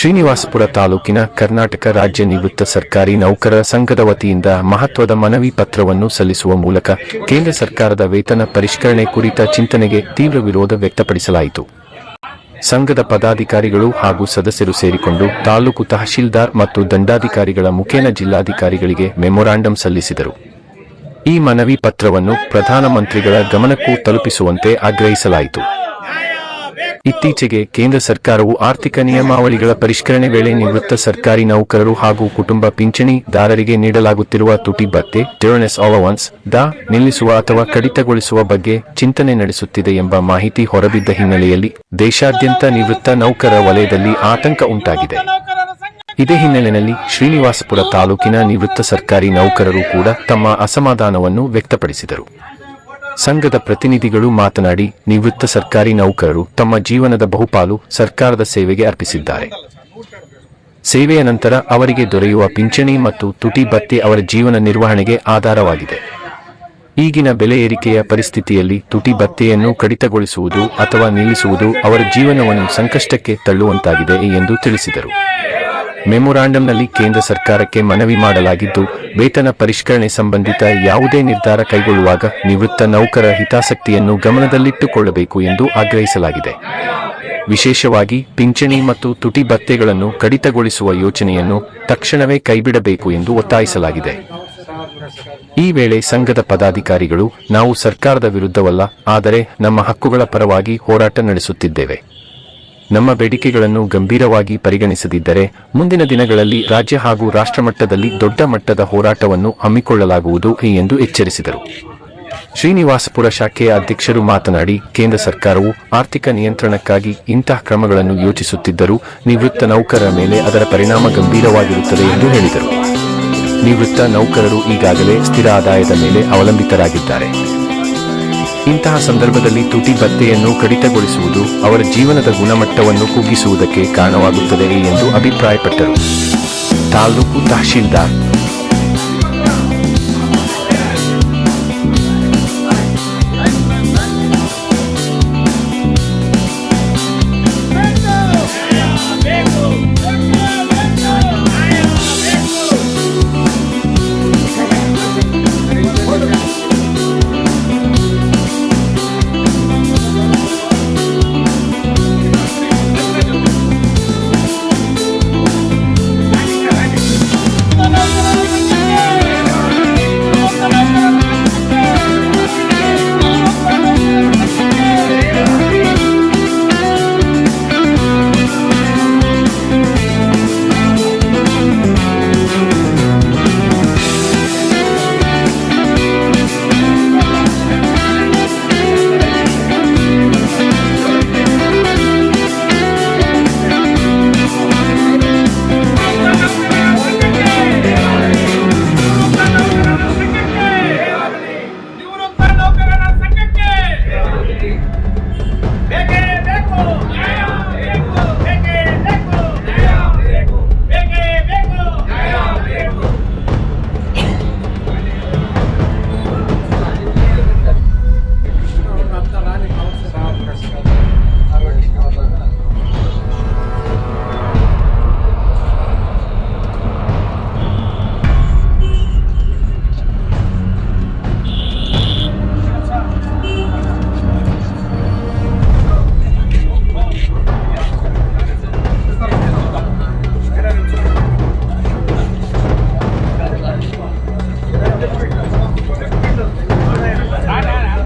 ಶ್ರೀನಿವಾಸಪುರ ತಾಲೂಕಿನ ಕರ್ನಾಟಕ ರಾಜ್ಯ ನಿವೃತ್ತ ಸರ್ಕಾರಿ ನೌಕರರ ಸಂಘದ ವತಿಯಿಂದ ಮಹತ್ವದ ಮನವಿ ಪತ್ರವನ್ನು ಸಲ್ಲಿಸುವ ಮೂಲಕ ಕೇಂದ್ರ ಸರ್ಕಾರದ ವೇತನ ಪರಿಷ್ಕರಣೆ ಕುರಿತ ಚಿಂತನೆಗೆ ತೀವ್ರ ವಿರೋಧ ವ್ಯಕ್ತಪಡಿಸಲಾಯಿತು. ಸಂಘದ ಪದಾಧಿಕಾರಿಗಳು ಹಾಗೂ ಸದಸ್ಯರು ಸೇರಿಕೊಂಡು ತಾಲೂಕು ತಹಶೀಲ್ದಾರ್ ಮತ್ತು ದಂಡಾಧಿಕಾರಿಗಳ ಮುಖೇನ ಜಿಲ್ಲಾಧಿಕಾರಿಗಳಿಗೆ ಮೆಮೊರಾಂಡಂ ಸಲ್ಲಿಸಿದರು. ಈ ಮನವಿ ಪತ್ರವನ್ನು ಪ್ರಧಾನಮಂತ್ರಿಗಳ ಗಮನಕ್ಕೂ ತಲುಪಿಸುವಂತೆ ಆಗ್ರಹಿಸಲಾಯಿತು. ಇತ್ತೀಚೆಗೆ ಕೇಂದ್ರ ಸರ್ಕಾರವು ಆರ್ಥಿಕ ನಿಯಮಾವಳಿಗಳ ಪರಿಷ್ಕರಣೆ ವೇಳೆ ನಿವೃತ್ತ ಸರ್ಕಾರಿ ನೌಕರರು ಹಾಗೂ ಕುಟುಂಬ ಪಿಂಚಣಿದಾರರಿಗೆ ನೀಡಲಾಗುತ್ತಿರುವ ತುಟಿ ಭತ್ಯೆ ಡಿಯರ್ನೆಸ್ ಅಲೋವನ್ಸ್ ನಿಲ್ಲಿಸುವ ಅಥವಾ ಕಡಿತಗೊಳಿಸುವ ಬಗ್ಗೆ ಚಿಂತನೆ ನಡೆಸುತ್ತಿದೆ ಎಂಬ ಮಾಹಿತಿ ಹೊರಬಿದ್ದ ಹಿನ್ನೆಲೆಯಲ್ಲಿ ದೇಶಾದ್ಯಂತ ನಿವೃತ್ತ ನೌಕರರ ವಲಯದಲ್ಲಿ ಆತಂಕ ಉಂಟಾಗಿದೆ. ಇದೇ ಹಿನ್ನೆಲೆಯಲ್ಲಿ ಶ್ರೀನಿವಾಸಪುರ ತಾಲೂಕಿನ ನಿವೃತ್ತ ಸರ್ಕಾರಿ ನೌಕರರು ಕೂಡ ತಮ್ಮ ಅಸಮಾಧಾನವನ್ನು ವ್ಯಕ್ತಪಡಿಸಿದರು. ಸಂಘದ ಪ್ರತಿನಿಧಿಗಳು ಮಾತನಾಡಿ, ನಿವೃತ್ತ ಸರ್ಕಾರಿ ನೌಕರರು ತಮ್ಮ ಜೀವನದ ಬಹುಪಾಲು ಸರ್ಕಾರದ ಸೇವೆಗೆ ಅರ್ಪಿಸಿದ್ದಾರೆ. ಸೇವೆಯ ನಂತರ ಅವರಿಗೆ ದೊರೆಯುವ ಪಿಂಚಣಿ ಮತ್ತು ತುಟಿ ಭತ್ಯೆ ಅವರ ಜೀವನ ನಿರ್ವಹಣೆಗೆ ಆಧಾರವಾಗಿದೆ. ಈಗಿನ ಬೆಲೆ ಏರಿಕೆಯ ಪರಿಸ್ಥಿತಿಯಲ್ಲಿ ತುಟಿ ಭತ್ಯೆಯನ್ನು ಕಡಿತಗೊಳಿಸುವುದು ಅಥವಾ ನಿಲ್ಲಿಸುವುದು ಅವರ ಜೀವನವನ್ನು ಸಂಕಷ್ಟಕ್ಕೆ ತಳ್ಳುವಂತಾಗಿದೆ ಎಂದು ತಿಳಿಸಿದರು. ಮೆಮೊರಾಂಡಂನಲ್ಲಿ ಕೇಂದ್ರ ಸರ್ಕಾರಕ್ಕೆ ಮನವಿ ಮಾಡಲಾಗಿದ್ದು, ವೇತನ ಪರಿಷ್ಕರಣೆ ಸಂಬಂಧಿತ ಯಾವುದೇ ನಿರ್ಧಾರ ಕೈಗೊಳ್ಳುವಾಗ ನಿವೃತ್ತ ನೌಕರರ ಹಿತಾಸಕ್ತಿಯನ್ನು ಗಮನದಲ್ಲಿಟ್ಟುಕೊಳ್ಳಬೇಕು ಎಂದು ಆಗ್ರಹಿಸಲಾಗಿದೆ. ವಿಶೇಷವಾಗಿ ಪಿಂಚಣಿ ಮತ್ತು ತುಟಿ ಭತ್ಯೆಗಳನ್ನು ಕಡಿತಗೊಳಿಸುವ ಯೋಚನೆಯನ್ನು ತಕ್ಷಣವೇ ಕೈಬಿಡಬೇಕು ಎಂದು ಒತ್ತಾಯಿಸಲಾಗಿದೆ. ಈ ವೇಳೆ ಸಂಘದ ಪದಾಧಿಕಾರಿಗಳು, ನಾವು ಸರ್ಕಾರದ ವಿರುದ್ಧವಲ್ಲ, ಆದರೆ ನಮ್ಮ ಹಕ್ಕುಗಳ ಪರವಾಗಿ ಹೋರಾಟ ನಡೆಸುತ್ತಿದ್ದೇವೆ. ನಮ್ಮ ಬೇಡಿಕೆಗಳನ್ನು ಗಂಭೀರವಾಗಿ ಪರಿಗಣಿಸದಿದ್ದರೆ ಮುಂದಿನ ದಿನಗಳಲ್ಲಿ ರಾಜ್ಯ ಹಾಗೂ ರಾಷ್ಟ್ರಮಟ್ಟದಲ್ಲಿ ದೊಡ್ಡ ಮಟ್ಟದ ಹೋರಾಟವನ್ನು ಹಮ್ಮಿಕೊಳ್ಳಲಾಗುವುದು ಎಂದು ಎಚ್ಚರಿಸಿದರು. ಶ್ರೀನಿವಾಸಪುರ ಶಾಖೆಯ ಅಧ್ಯಕ್ಷರು ಮಾತನಾಡಿ, ಕೇಂದ್ರ ಸರ್ಕಾರವು ಆರ್ಥಿಕ ನಿಯಂತ್ರಣಕ್ಕಾಗಿ ಇಂತಹ ಕ್ರಮಗಳನ್ನು ಯೋಚಿಸುತ್ತಿದ್ದರೂ ನಿವೃತ್ತ ನೌಕರರ ಮೇಲೆ ಅದರ ಪರಿಣಾಮ ಗಂಭೀರವಾಗಿರುತ್ತದೆ ಎಂದು ಹೇಳಿದರು. ನಿವೃತ್ತ ನೌಕರರು ಈಗಾಗಲೇ ಸ್ಥಿರ ಆದಾಯದ ಮೇಲೆ ಅವಲಂಬಿತರಾಗಿದ್ದಾರೆ. ಇಂತಹ ಸಂದರ್ಭದಲ್ಲಿ ತುಟಿ ಭತ್ಯೆಯನ್ನು ಕಡಿತಗೊಳಿಸುವುದು ಅವರ ಜೀವನದ ಗುಣಮಟ್ಟವನ್ನು ಕುಗ್ಗಿಸುವುದಕ್ಕೆ ಕಾರಣವಾಗುತ್ತದೆ ಎಂದು ಅಭಿಪ್ರಾಯಪಟ್ಟರು. ತಾಲೂಕು ತಹಶೀಲ್ದಾರ್